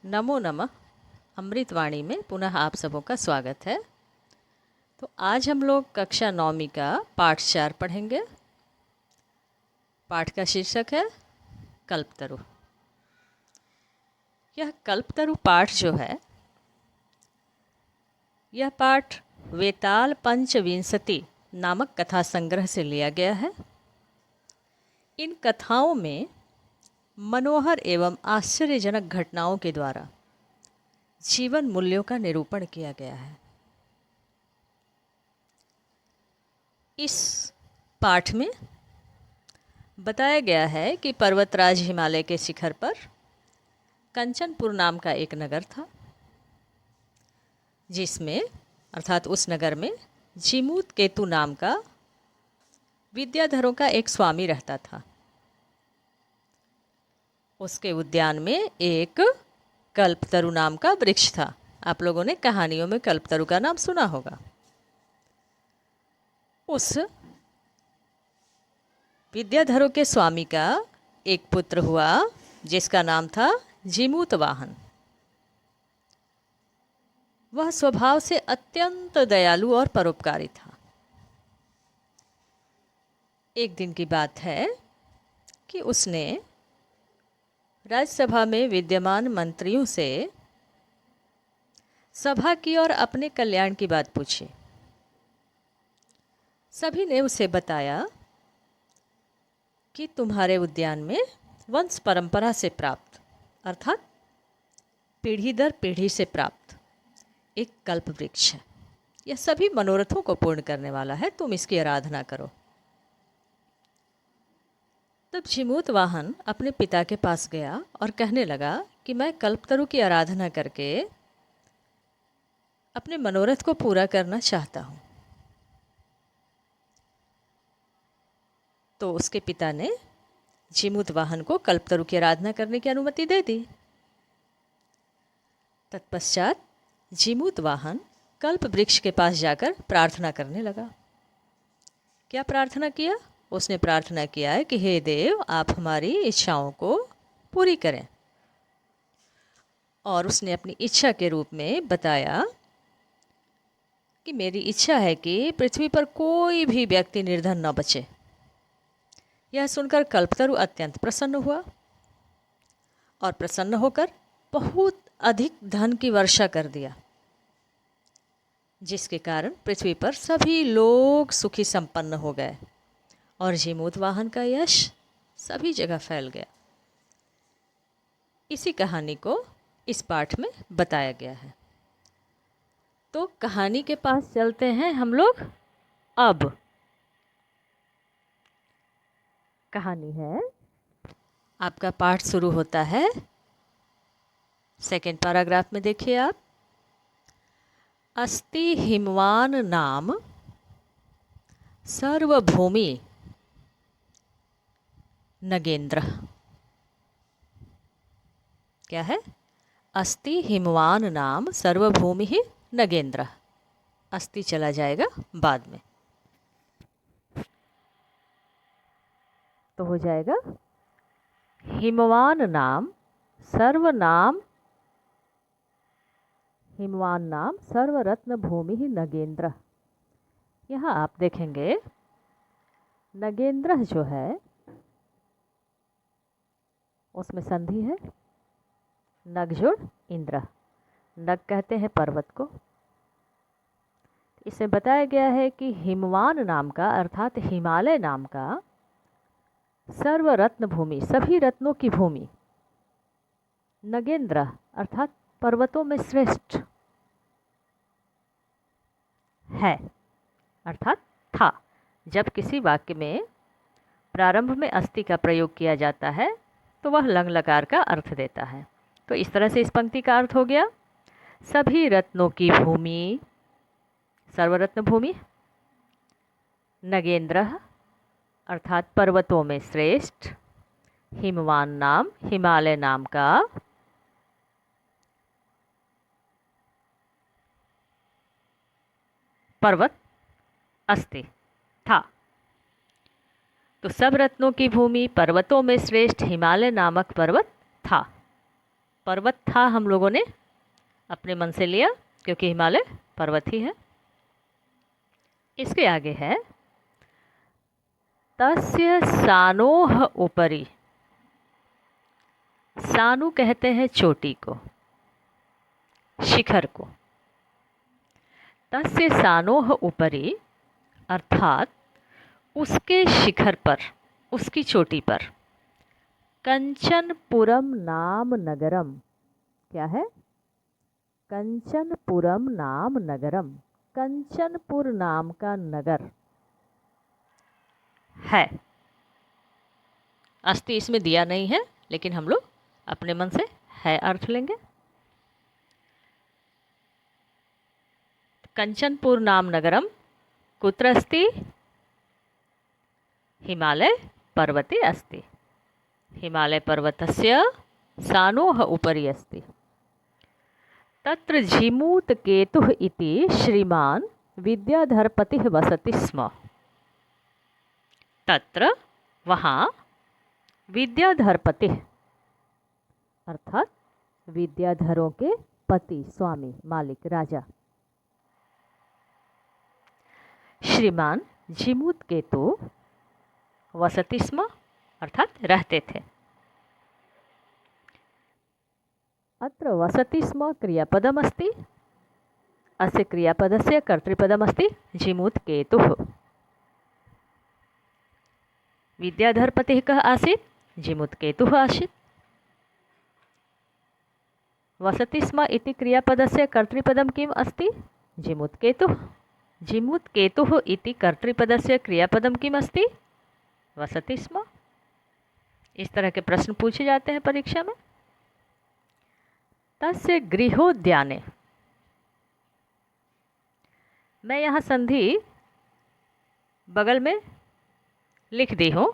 नमो नमः। अमृतवाणी में पुनः आप सबों का स्वागत है। तो आज हम लोग कक्षा नौवीं का पाठ 4 पढ़ेंगे। पाठ का शीर्षक है कल्पतरु। यह कल्पतरु पाठ जो है, यह पाठ वेताल पंचविंशति नामक कथा संग्रह से लिया गया है। इन कथाओं में मनोहर एवं आश्चर्यजनक घटनाओं के द्वारा जीवन मूल्यों का निरूपण किया गया है। इस पाठ में बताया गया है कि पर्वतराज हिमालय के शिखर पर कंचनपुर नाम का एक नगर था, जिसमें अर्थात उस नगर में जीमूत केतु नाम का विद्याधरों का एक स्वामी रहता था। उसके उद्यान में एक कल्पतरु नाम का वृक्ष था। आप लोगों ने कहानियों में कल्पतरु का नाम सुना होगा। उस विद्याधरों के स्वामी का एक पुत्र हुआ, जिसका नाम था जीमूत वाहन। वह स्वभाव से अत्यंत दयालु और परोपकारी था। एक दिन की बात है कि उसने राज्यसभा में विद्यमान मंत्रियों से सभा की और अपने कल्याण की बात पूछी। सभी ने उसे बताया कि तुम्हारे उद्यान में वंश परंपरा से प्राप्त अर्थात पीढ़ी दर पीढ़ी से प्राप्त एक कल्प वृक्ष है। यह सभी मनोरथों को पूर्ण करने वाला है, तुम इसकी आराधना करो। तब जीमूत वाहन अपने पिता के पास गया और कहने लगा कि मैं कल्पतरु की आराधना करके अपने मनोरथ को पूरा करना चाहता हूँ। तो उसके पिता ने जीमूत वाहन को कल्पतरु की आराधना करने की अनुमति दे दी। तत्पश्चात जीमूत वाहन कल्प वृक्ष के पास जाकर प्रार्थना करने लगा। क्या प्रार्थना किया? उसने प्रार्थना किया है कि हे देव, आप हमारी इच्छाओं को पूरी करें। और उसने अपनी इच्छा के रूप में बताया कि मेरी इच्छा है कि पृथ्वी पर कोई भी व्यक्ति निर्धन न बचे। यह सुनकर कल्पतरु अत्यंत प्रसन्न हुआ और प्रसन्न होकर बहुत अधिक धन की वर्षा कर दिया, जिसके कारण पृथ्वी पर सभी लोग सुखी संपन्न हो गए और जीमूत वाहन का यश सभी जगह फैल गया। इसी कहानी को इस पाठ में बताया गया है। तो कहानी के पास चलते हैं हम लोग। अब कहानी है, आपका पाठ शुरू होता है सेकेंड पैराग्राफ में। देखिए आप, अस्ति हिमवान नाम सर्वभूमि नगेंद्र। क्या है? अस्ति हिमवान नाम सर्वभूमि ही नगेंद्र। अस्ति चला जाएगा बाद में, तो हो जाएगा हिमवान नाम सर्वनाम हिमवान नाम सर्वरत्न भूमि ही नगेंद्र। यहाँ आप देखेंगे नगेंद्र जो है उसमें संधि है, नग जोड़ इंद्र। नग कहते हैं पर्वत को। इसमें बताया गया है कि हिमवान नाम का अर्थात हिमालय नाम का सर्वरत्न भूमि, सभी रत्नों की भूमि, नगेंद्र अर्थात पर्वतों में श्रेष्ठ है अर्थात था। जब किसी वाक्य में प्रारंभ में अस्ति का प्रयोग किया जाता है तो वह लंग लकार का अर्थ देता है। तो इस तरह से इस पंक्ति का अर्थ हो गया सभी रत्नों की भूमि, सर्वरत्न भूमि, नगेंद्र अर्थात पर्वतों में श्रेष्ठ, हिमवान नाम हिमालय नाम का पर्वत अस्ति था। तो सब रत्नों की भूमि, पर्वतों में श्रेष्ठ हिमालय नामक पर्वत था। पर्वत था हम लोगों ने अपने मन से लिया, क्योंकि हिमालय पर्वत ही है। इसके आगे है तस्य सानोह उपरि। सानु कहते हैं चोटी को, शिखर को। तस्य सानोह उपरि अर्थात उसके शिखर पर, उसकी चोटी पर, कंचनपुरम नाम नगरम। क्या है? कंचनपुरम नाम नगरम। कंचनपुर नाम का नगर है। अस्ति इसमें दिया नहीं है, लेकिन हम लोग अपने मन से है अर्थ लेंगे। कंचनपुर नाम नगरम कुत्र अस्ति? हिमालय पर्वते अस्ति। हिमालय पर्वतस्य सानोः उपरि अस्ति। तत्र झिमूतकेतुः इति श्रीमान् विद्याधरपतिः वसति स्म। तत्र वहाँ विद्याधरपतिः अर्थात विद्याधरों के पति, स्वामी, मालिक, राजा श्रीमान झिमूतकेतु वसति स्म अर्थात रहते थे। अत्र वसति स्म क्रियापदमस्ति। अस्य क्रियापदस्य कर्तृपदमस्ति झिमूतकेतुः। विद्याधरपतिः कः आसीत्? झिमूतकेतुः आसीत्। वसति स्म इति क्रियापदस्य कर्तृपदं किम् अस्ति? झिमूतकेतुः। झिमूतकेतुः इति कर्तृपदस्य क्रियापदं किम् अस्ति? वसति स्म। इस तरह के प्रश्न पूछे जाते हैं परीक्षा में। तस्य गृहोद्याने, मैं यहाँ संधि बगल में लिख दी हूँ,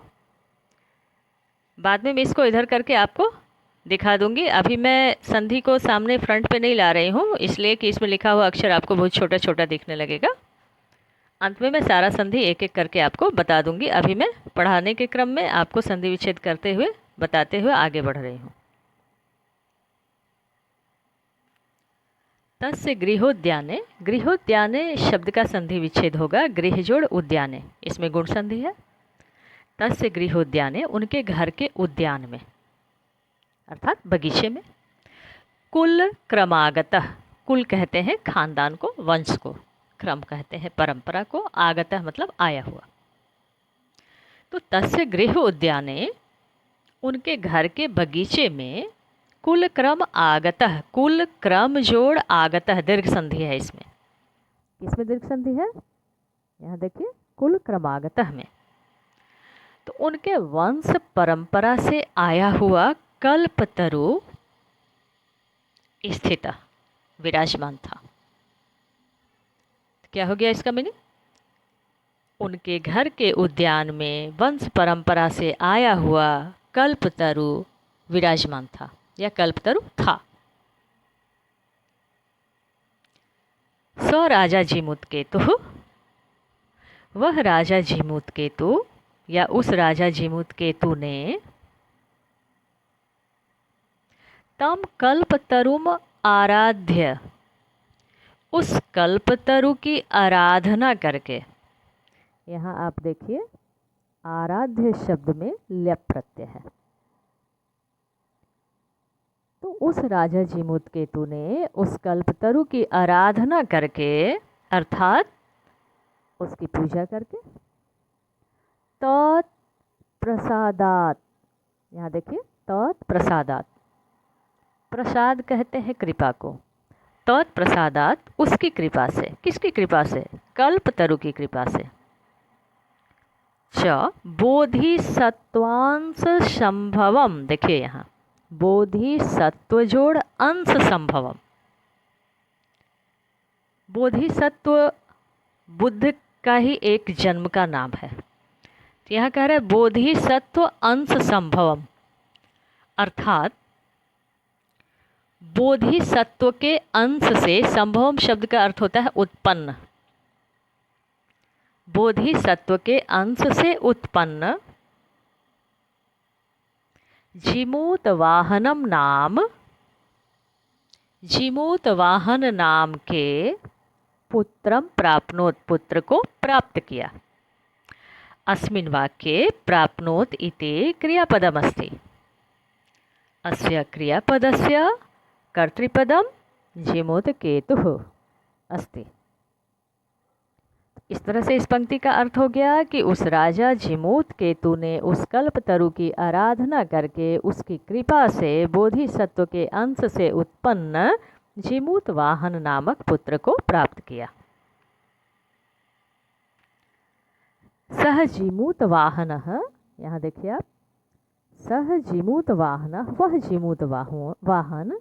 बाद में मैं इसको इधर करके आपको दिखा दूंगी। अभी मैं संधि को सामने फ्रंट पे नहीं ला रही हूँ, इसलिए कि इसमें लिखा हुआ अक्षर आपको बहुत छोटा छोटा दिखने लगेगा। अंत में मैं सारा संधि एक एक करके आपको बता दूंगी। अभी मैं पढ़ाने के क्रम में आपको संधि विच्छेद करते हुए, बताते हुए आगे बढ़ रही हूँ। तस्य गृहोद्याने, गृहोद्याने शब्द का संधि विच्छेद होगा गृह जोड़ उद्याने, इसमें गुण संधि है। तस्य गृहोद्याने उनके घर के उद्यान में अर्थात बगीचे में। कुल क्रमागतः, कुल कहते हैं खानदान को, वंश को, क्रम कहते हैं परंपरा को, आगतः मतलब आया हुआ। तो तस्य गृह उद्याने उनके घर के बगीचे में कुल क्रम आगतः, कुल क्रम जोड़ आगतः दीर्घ संधि है इसमें। किसमें दीर्घ संधि है? यहाँ देखिए, कुल क्रमागतः में। तो उनके वंश परंपरा से आया हुआ कल्पतरु स्थित विराजमान था। क्या हो गया इसका मीनिंग? उनके घर के उद्यान में वंश परंपरा से आया हुआ कल्पतरु विराजमान था या कल्पतरु था। स राजा झिमूतकेतुः, वह राजा झिमूतकेतु या उस राजा झिमूतकेतु ने तम कल्पतरुम आराध्य, उस कल्पतरु की आराधना करके, यहाँ आप देखिए आराध्य शब्द में ल्यप प्रत्यय है। तो उस राजा झिमूतकेतु ने उस कल्पतरु की आराधना करके अर्थात उसकी पूजा करके, तत्प्रसादात, यहाँ देखिए तत्प्रसादात, प्रसाद कहते हैं कृपा को, तत्प्रसादात उसकी कृपा से, किसकी कृपा से? कल्पतरु की कृपा से। च बोधिसत्वांश संभवम, देखिए यहाँ बोधिसत्व जोड़ अंश संभवम। बोधिसत्व बुद्ध का ही एक जन्म का नाम है। तो यहाँ कह रहा है बोधिसत्व अंश संभवम, अर्थात बोधिसत्व के अंश से, संभवम शब्द का अर्थ होता है उत्पन्न, बोधिसत्व के अंश से उत्पन्न झिमूत वाहनम नाम जीमूत वाहन नाम के पुत्रम प्राप्नोत, पुत्र को प्राप्त किया। अस्मिन् वाक्ये प्राप्नोत इति क्रियापदमस्ति। अस्य क्रियापदस्य कर्तृपदं जीमूत केतुः अस्ति। इस तरह से इस पंक्ति का अर्थ हो गया कि उस राजा जीमूत केतु ने उस कल्पतरु की आराधना करके उसकी कृपा से बोधिसत्व के अंश से उत्पन्न जीमूत वाहन नामक पुत्र को प्राप्त किया। सह जीमूत वाहन, यहाँ देखिए आप, सह जीमूत वाहन, वह जीमूत वाहन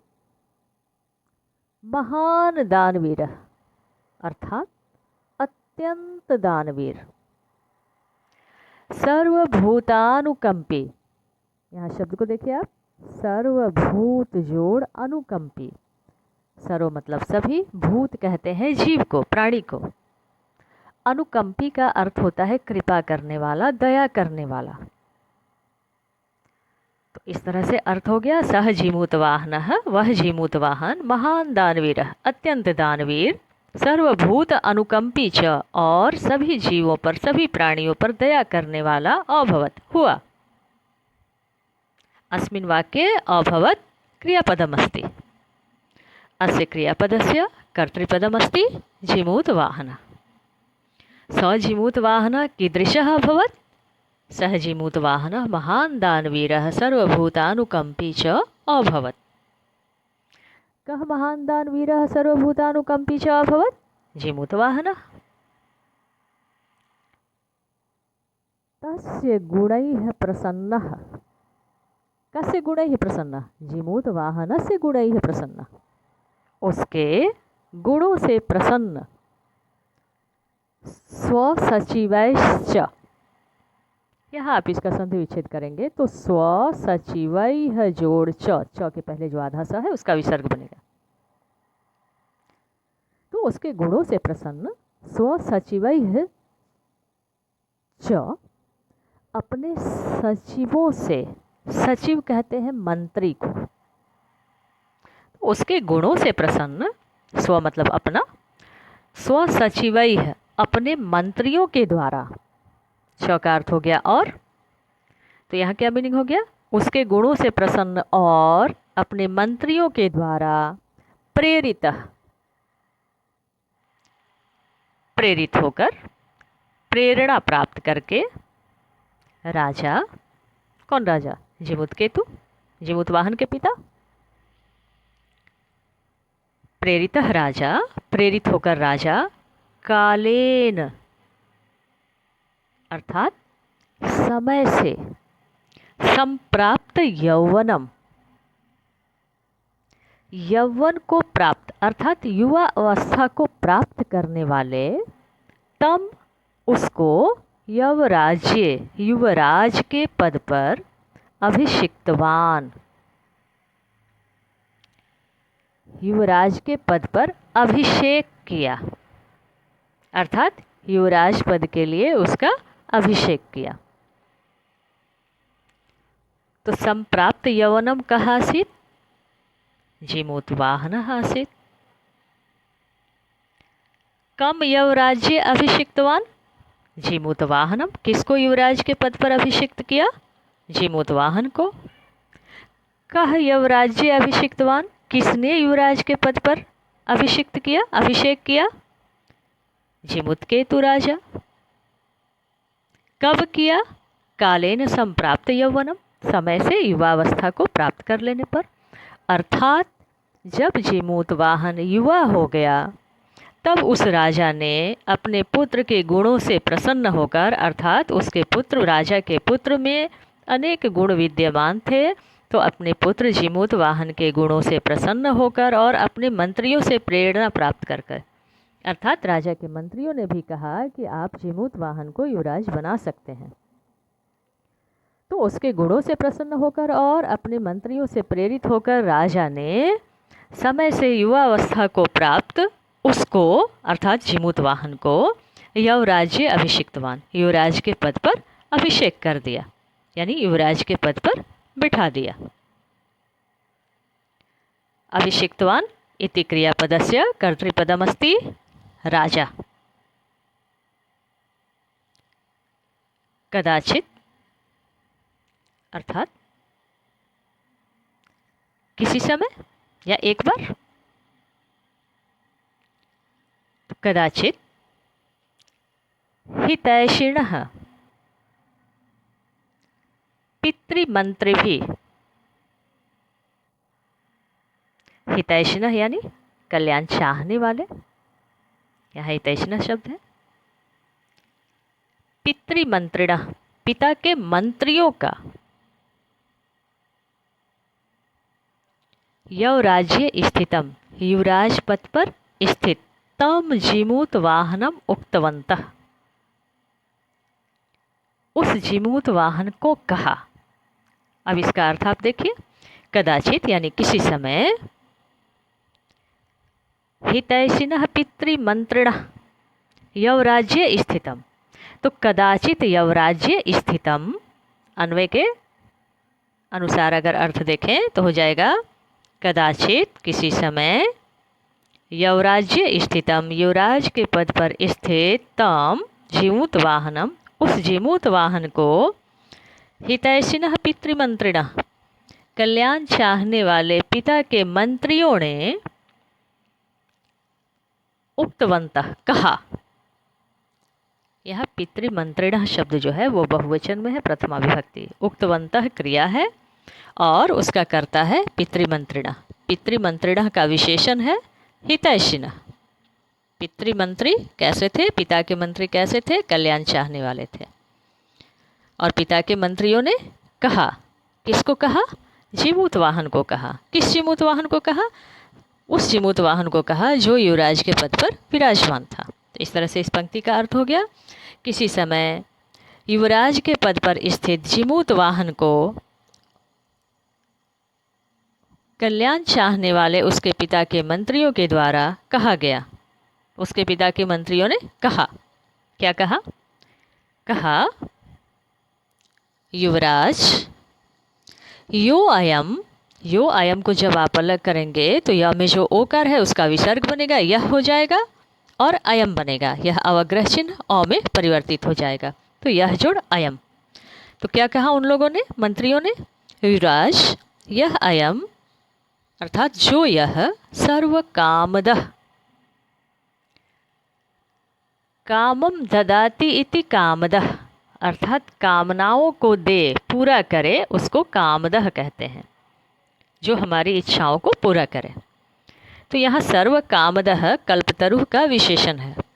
महान दानवीर अर्थात अत्यंत दानवीर, सर्वभूतानुकंपी, यहाँ शब्द को देखिए आप, सर्वभूत जोड़ अनुकंपी, सर्व मतलब सभी, भूत कहते हैं जीव को, प्राणी को, अनुकंपी का अर्थ होता है कृपा करने वाला, दया करने वाला। तो इस तरह से अर्थ हो गया सह जीमूत वाहन, वह जीमूत वाहन महान दानवीर, अत्यंत दानवीर, सर्वभूत अनुकंपी च, और सभी जीवों पर, सभी प्राणियों पर दया करने वाला अभवत हुआ। अस्मिन् वाक्ये अभवत क्रियापदमस्ति। अस्य क्रियापदस्य कर्तृपदमस्ति जीमूत वाहन। स जीमूत वाहन कीदृशः अभवत्? सः जीमूत वाहन महान दानवीरः सर्वभूतानुकंपी च अभवत्। कः महान दानवीरः सर्वभूतानुकंपी च अभवत्? जीमूतवाहनः। तस्य गुणैः प्रसन्नः। कस्य गुणैः प्रसन्नः? जीमूतवाहनस्य गुणैः प्रसन्नः, उसके गुणों से प्रसन्न। स्वसचिवैश्च, यहाँ आप इसका संधि विच्छेद करेंगे तो स्वसचिवैः जोड़ च, के पहले जो आधा सा है उसका विसर्ग बनेगा। तो उसके गुणों से प्रसन्न, स्वसचिवैः च, अपने सचिवों से, सचिव कहते हैं मंत्री को, तो उसके गुणों से प्रसन्न, स्व मतलब अपना, स्वसचिवैः अपने मंत्रियों के द्वारा, च का अर्थ हो गया और, तो यहाँ क्या मीनिंग हो गया? उसके गुणों से प्रसन्न और अपने मंत्रियों के द्वारा प्रेरित, प्रेरित होकर, प्रेरणा प्राप्त करके राजा, कौन राजा? जीमूतकेतु, जीमूतवाहन के पिता। प्रेरित राजा, प्रेरित होकर राजा, कालेन अर्थात समय से, संप्राप्त यौवनम, यौवन को प्राप्त अर्थात युवा अवस्था को प्राप्त करने वाले, तम उसको यवराज्य, युवराज के पद पर अभिषिक्तवान, युवराज के पद पर अभिषेक किया, अर्थात युवराज पद के लिए उसका अभिषेक किया। तो संप्राप्त यौवनम कहाँ आसीत्? जीमूतवाहनः आसीत्। कम यवराज्य अभिषिक्तवान? जीमूतवाहनम। किसको युवराज के पद पर अभिषिक्त किया? जीमूतवाहन को। कह यवराज्य अभिषिक्तवान? किसने युवराज के पद पर अभिषिक्त किया, अभिषेक किया? जीमूतकेतु राजा। कब किया? कालेन संप्राप्त यौवनम, समय से युवावस्था को प्राप्त कर लेने पर। अर्थात जब जीमूतवाहन युवा हो गया तब उस राजा ने अपने पुत्र के गुणों से प्रसन्न होकर, अर्थात उसके पुत्र, राजा के पुत्र में अनेक गुण विद्यमान थे, तो अपने पुत्र जीमूतवाहन के गुणों से प्रसन्न होकर और अपने मंत्रियों से प्रेरणा प्राप्त कर, अर्थात राजा के मंत्रियों ने भी कहा कि आप जीमूतवाहन को युवराज बना सकते हैं, तो उसके गुणों से प्रसन्न होकर और अपने मंत्रियों से प्रेरित होकर राजा ने समय से युवावस्था को प्राप्त उसको, अर्थात जीमूतवाहन को, युवराज्य अभिषिक्तवान, युवराज के पद पर अभिषेक कर दिया, यानी युवराज के पद पर बिठा दिया। अभिषिक्तवान इति क्रियापदस्य कर्तृपदमस्ति राजा। कदाचित अर्थात किसी समय या एक बार। कदाचित हितैषिणः पितृमंत्रिभिः। हितैषिणः यानी कल्याण चाहने वाले, यहाँ हितैषिणः शब्द है। पितृमंत्रिणः पिता के मंत्रियों का। यौराज्ये स्थितम युवराज पद पर स्थित तम जीमूत वाहनम उक्तवन्तः। उस जीमूत वाहन को कहा। अब इसका अर्थ आप देखिए, कदाचित यानी किसी समय, हितैषिणः पितृमंत्रिणः यौराज्ये स्थितम, तो कदाचित यौराज्ये स्थितम अन्वय के अनुसार अगर अर्थ देखें तो हो जाएगा कदाचित किसी समय, यौराज्ये स्थितम युवराज के पद पर स्थित, तम जीमूत वाहनम उस जीमूत वाहन को, हितैषिणः पितृमंत्रिणः कल्याण चाहने वाले पिता के मंत्रियों ने, उक्तवन्तः कहा। यह पितृमंत्रिणः शब्द जो है वो बहुवचन में है, प्रथमा विभक्ति। उक्तवन्तः क्रिया है और उसका कर्ता है पितृमंत्रिणः। पितृमंत्रिणः का विशेषण है हितैषिणः। पितृमंत्री कैसे थे? पिता के मंत्री कैसे थे? कल्याण चाहने वाले थे। और पिता के मंत्रियों ने कहा, किसको कहा? जीमूत वाहन को कहा। किस जीमूत वाहन को कहा? उस जीमूत वाहन को कहा जो युवराज के पद पर विराजमान था। तो इस तरह से इस पंक्ति का अर्थ हो गया, किसी समय युवराज के पद पर स्थित जीमूत वाहन को कल्याण चाहने वाले उसके पिता के मंत्रियों के द्वारा कहा गया। उसके पिता के मंत्रियों ने कहा, क्या कहा? कहा, युवराज यो अयम को जब आप अलग करेंगे तो य में जो ओकार है उसका विसर्ग बनेगा, यह हो जाएगा, और अयम बनेगा। यह अवग्रह चिन्ह अ में परिवर्तित हो जाएगा, तो यह जोड़ अयम। तो क्या कहा उन लोगों ने, मंत्रियों ने? युवराज यह अयम अर्थात जो यह सर्व कामदः, कामम ददाति इति कामदः अर्थात कामनाओं को दे, पूरा करे, उसको कामदः कहते हैं, जो हमारी इच्छाओं को पूरा करे। तो यहाँ सर्व कामदः कल्पतरु का विशेषण है।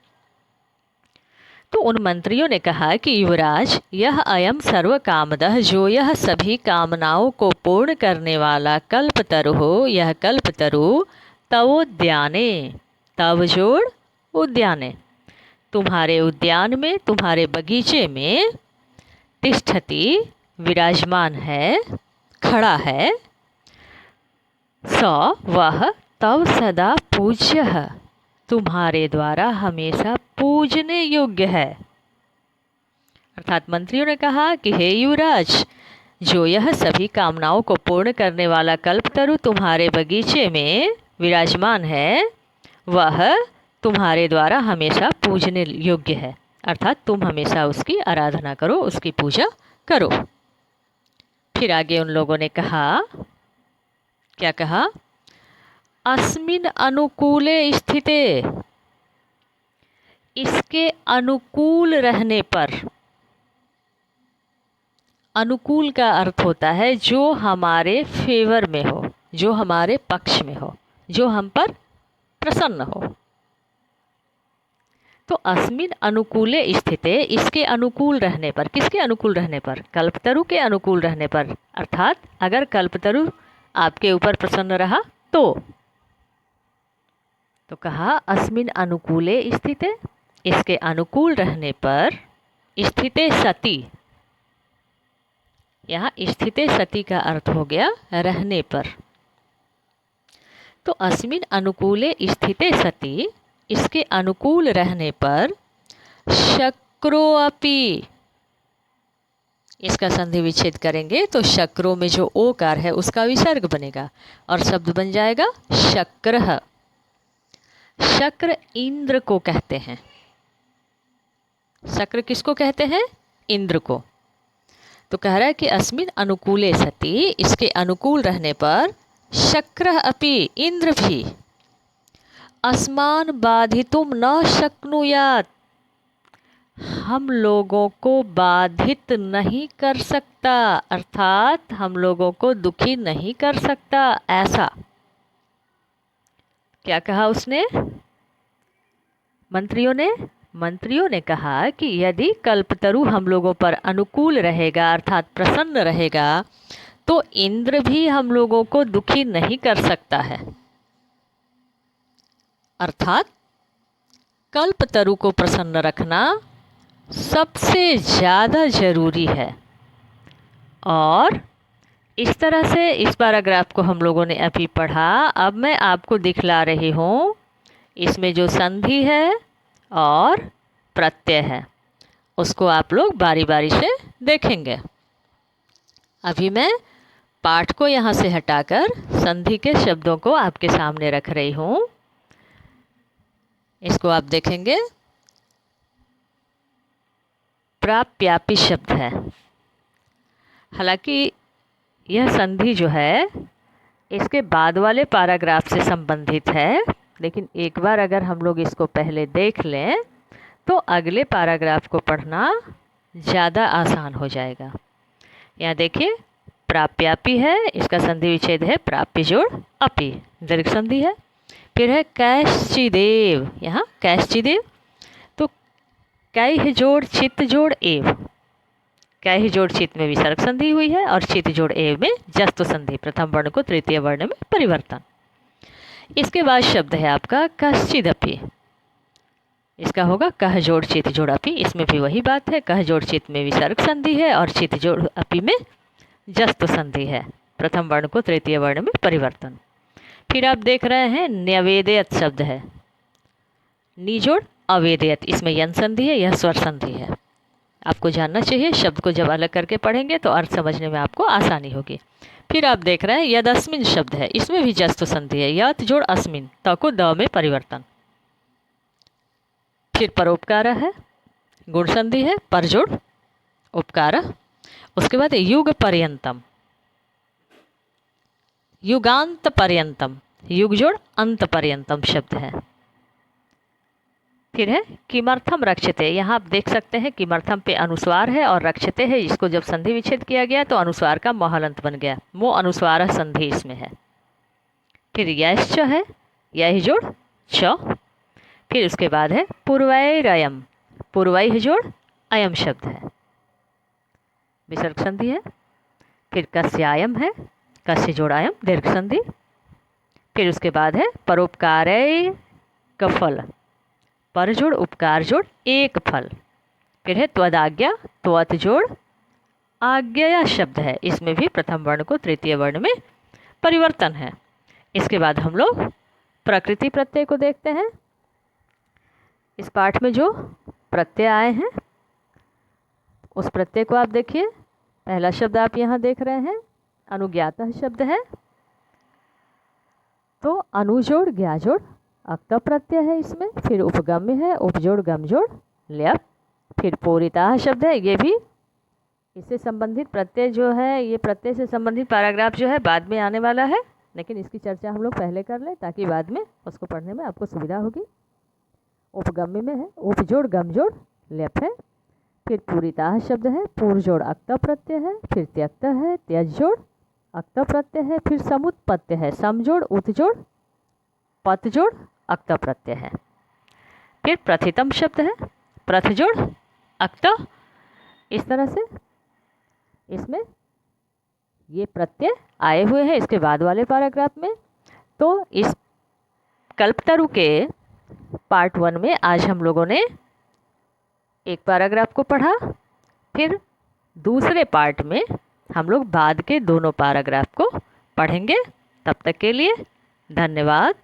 तो उन मंत्रियों ने कहा कि युवराज यह अयम सर्व कामदः, जो यह सभी कामनाओं को पूर्ण करने वाला कल्पतरु हो, यह कल्पतरु तवोद्याने, तव जोड़ उद्याने, तुम्हारे उद्यान में, तुम्हारे बगीचे में, तिष्ठति विराजमान है, खड़ा है, स वह तव सदा पूज्य, तुम्हारे द्वारा हमेशा पूजने योग्य है। अर्थात मंत्रियों ने कहा कि हे युवराज, जो यह सभी कामनाओं को पूर्ण करने वाला कल्पतरु तुम्हारे बगीचे में विराजमान है, वह तुम्हारे द्वारा हमेशा पूजने योग्य है। अर्थात तुम हमेशा उसकी आराधना करो, उसकी पूजा करो। फिर आगे उन लोगों ने कहा, क्या कहा? अस्मिन अनुकूले स्थिते, इसके अनुकूल रहने पर। अनुकूल का अर्थ होता है जो हमारे फेवर में हो, जो हमारे पक्ष में हो, जो हम पर प्रसन्न हो। तो अस्मिन अनुकूले स्थिते, इसके अनुकूल रहने पर। किसके अनुकूल रहने पर? कल्पतरु के अनुकूल रहने पर। अर्थात अगर कल्पतरु आपके ऊपर प्रसन्न रहा तो कहा अस्मिन अनुकूले स्थिते, इसके अनुकूल रहने पर। स्थिते सती, यहाँ स्थिते सती का अर्थ हो गया रहने पर। तो अस्मिन अनुकूले स्थिते सती, इसके अनुकूल रहने पर। शक्रोऽपि, इसका संधि विच्छेद करेंगे तो शक्रो में जो ओकार है उसका विसर्ग बनेगा और शब्द बन जाएगा शक्रः। शक्र इंद्र को कहते हैं। शक्र किसको कहते हैं? इंद्र को। तो कह रहा है कि अस्मिन् अनुकूले सति, इसके अनुकूल रहने पर शक्रः अपि, इंद्र भी, अस्मान् बाधितुं न शक्नुयात्, हम लोगों को बाधित नहीं कर सकता, अर्थात हम लोगों को दुखी नहीं कर सकता। ऐसा क्या कहा उसने? मंत्रियों ने कहा कि यदि कल्पतरु हम लोगों पर अनुकूल रहेगा, अर्थात प्रसन्न रहेगा, तो इंद्र भी हम लोगों को दुखी नहीं कर सकता है। अर्थात कल्पतरु को प्रसन्न रखना सबसे ज़्यादा ज़रूरी है। और इस तरह से इस पैराग्राफ को हम लोगों ने अभी पढ़ा। अब मैं आपको दिखला रही हूँ इसमें जो संधि है और प्रत्यय है, उसको आप लोग बारी बारी से देखेंगे। अभी मैं पाठ को यहाँ से हटाकर संधि के शब्दों को आपके सामने रख रही हूँ। इसको आप देखेंगे। प्राप्यापी शब्द है। हालांकि यह संधि जो है इसके बाद वाले पैराग्राफ से संबंधित है, लेकिन एक बार अगर हम लोग इसको पहले देख लें तो अगले पैराग्राफ को पढ़ना ज़्यादा आसान हो जाएगा। यहाँ देखिए, प्राप्यापी है, इसका संधि विच्छेद है प्राप्य जोड़ अपि, दीर्घ संधि है। फिर है कैश्चिदेव, यहाँ कैश्चिदेव, तो कैह जोड़ चित्त जोड़ एव, कैह जोड़ चित्त में विसर्ग संधि हुई है और चित्त जोड़ एव में जस्त संधि, प्रथम वर्ण को तृतीय वर्ण में परिवर्तन। इसके बाद शब्द है आपका कश्चिदपि, इसका होगा कह जोड़ चित्त जोड़ अपि। इसमें भी वही बात है, कह जोड़ चित्त में विसर्ग संधि है और चित्त जोड़ अपि में जस्त संधि है, प्रथम वर्ण को तृतीय वर्ण में परिवर्तन। फिर आप देख रहे हैं न्यवेदयत शब्द है, नी जोड़ अवेदयत, इसमें यन संधि है, यह स्वर संधि है। आपको जानना चाहिए, शब्द को जब अलग करके पढ़ेंगे तो अर्थ समझने में आपको आसानी होगी। फिर आप देख रहे हैं यदस्मिन शब्द है, इसमें भी जस्त संधि है, यत जोड़ अस्मिन, त को द में परिवर्तन। फिर परोपकार है, गुण संधि है, पर जोड़ उपकार। उसके बाद युग पर्यंतम, युगांत पर्यंतम, युग जोड़ अंत पर्यंतम शब्द है। फिर है किमर्थम रक्षते, यहाँ आप देख सकते हैं किमर्थम पे अनुस्वार है और रक्षते है, इसको जब संधि विच्छेद किया गया तो अनुस्वार का महलंत बन गया, मो अनुस्वार संधि इसमें है। फिर यश्च है, यह जोड़ च। फिर उसके बाद है पूर्वैरयम, पूर्वैः जोड़ अयम शब्द है, विसर्ग संधि है। फिर कस्यायम है, कस्य जोड़ अयम, दीर्घ संधि। फिर उसके बाद है परोपकारै कफल, पर जोड़ उपकार जोड़ एक फल। फिर है त्वदाज्ञा, त्वत जोड़ आज्ञा शब्द है, इसमें भी प्रथम वर्ण को तृतीय वर्ण में परिवर्तन है। इसके बाद हम लोग प्रकृति प्रत्यय को देखते हैं। इस पाठ में जो प्रत्यय आए हैं उस प्रत्यय को आप देखिए। पहला शब्द आप यहाँ देख रहे हैं अनुज्ञातः शब्द है, तो अनुजोड़ ज्ञा जोड़ अक्त प्रत्यय है इसमें। फिर उपगम्य है, उपजोड़ गम जोड़ ल्यप। फिर पूरिता शब्द है, ये भी इससे संबंधित प्रत्यय जो है, ये प्रत्यय से संबंधित पैराग्राफ जो है बाद में आने वाला है, लेकिन इसकी चर्चा हम लोग पहले कर लें ताकि बाद में उसको पढ़ने में आपको सुविधा होगी। उपगम्य में है, उपजोड़ गम जोड़ ल्यप है। फिर पूरिता शब्द है, पूर्व जोड़ अक्त प्रत्यय है। फिर त्यक्त है, त्यज जोड़ अक्त प्रत्यय है। फिर समुत्पत्य है, समजोड़ उत्जोड़ पत जोड़ अक्त प्रत्यय है। फिर प्रथितम शब्द है, प्रथ जोड़ अक्त। इस तरह से इसमें ये प्रत्यय आए हुए हैं इसके बाद वाले पैराग्राफ में। तो इस कल्पतरु के पार्ट 1 में आज हम लोगों ने एक पैराग्राफ को पढ़ा। फिर दूसरे पार्ट में हम लोग बाद के दोनों पैराग्राफ को पढ़ेंगे। तब तक के लिए धन्यवाद।